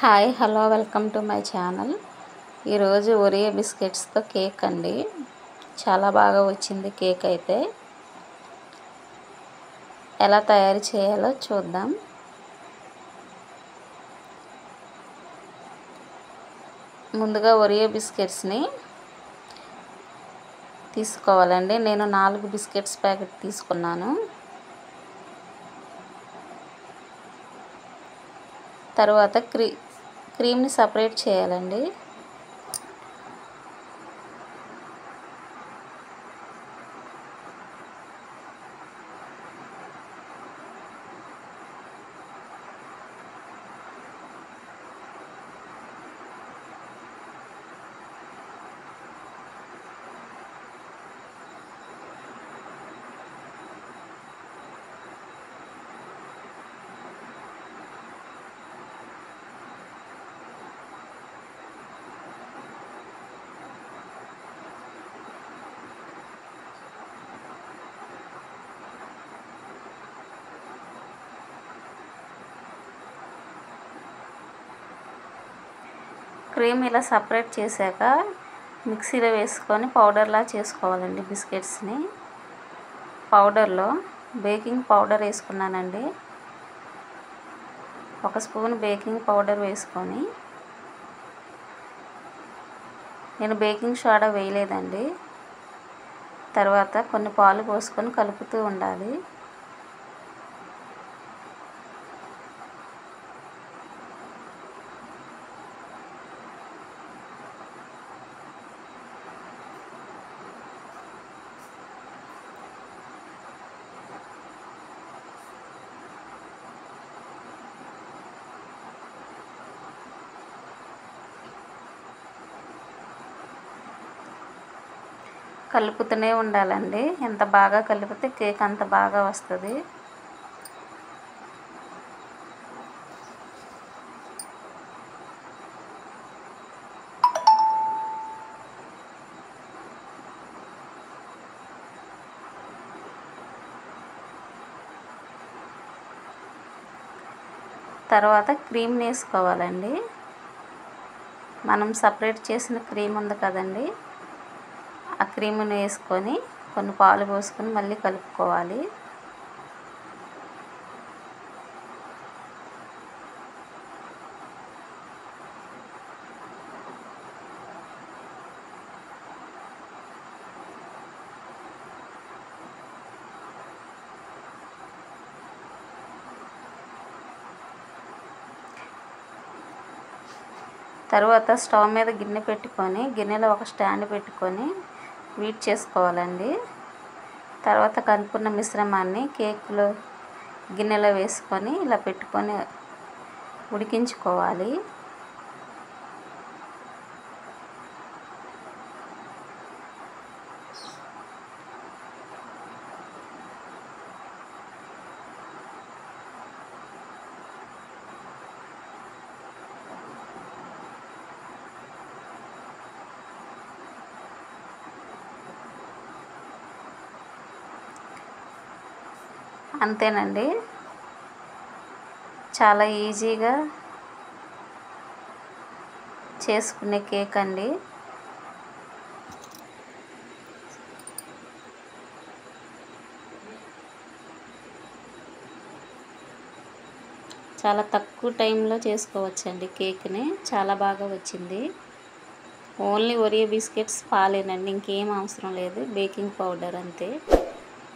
Hi hello welcome to my channel. ఈరోజు Oreo బిస్కెట్స్తో cake అండి. చాలా బాగా వచ్చింది కేక్ అయితే. ఎలా తయారు చేయాలో చూద్దాం. ముందుగా ఒరియో బిస్కెట్స్ని తీసుకోవాలండి. నేను 4 బిస్కెట్స్ ప్యాకెట్ తీసుకున్నాను. తర్వాత క్రీమ్ని సపరేట్ చేయాలండి. క్రీమ్ ఇలా సపరేట్ చేశాక మిక్సీలో వేసుకొని పౌడర్లా చేసుకోవాలండి బిస్కెట్స్ని. పౌడర్లో బేకింగ్ పౌడర్ వేసుకున్నానండి. 1 స్పూన్ బేకింగ్ పౌడర్ వేసుకొని, నేను బేకింగ్ సోడా వేయలేదండి. తర్వాత కొన్ని పాలు పోసుకొని కలుపుతూ ఉండాలి. కలుపుతూనే ఉండాలండి. ఎంత బాగా కలిపితే కేక్ అంత బాగా వస్తుంది. తర్వాత క్రీమ్ని వేసుకోవాలండి. మనం సపరేట్ చేసిన క్రీమ్ ఉంది కదండి, ఆ క్రీమ్ని వేసుకొని కొన్ని పాలు పోసుకొని మళ్ళీ కలుపుకోవాలి. తర్వాత స్టవ్ మీద గిన్నె పెట్టుకొని, గిన్నెలో ఒక స్టాండ్ పెట్టుకొని వీట్ చేసుకోవాలండి. తర్వాత కలుపుకున్న మిశ్రమాన్ని కేక్లో గిన్నెలో వేసుకొని ఇలా పెట్టుకొని ఉడికించుకోవాలి. అంతేనండి, చాలా ఈజీగా చేసుకునే కేక్ అండి. చాలా తక్కువ టైంలో చేసుకోవచ్చండి కేక్ని. చాలా బాగా వచ్చింది. ఓన్లీ ఒరియో బిస్కెట్స్ పాలేనండి, ఇంకేం అవసరం లేదు. బేకింగ్ పౌడర్ అంతే.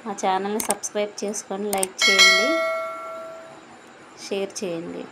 మా ఛానల్ని సబ్స్క్రైబ్ చేసుకొని లైక్ చేయండి, షేర్ చేయండి.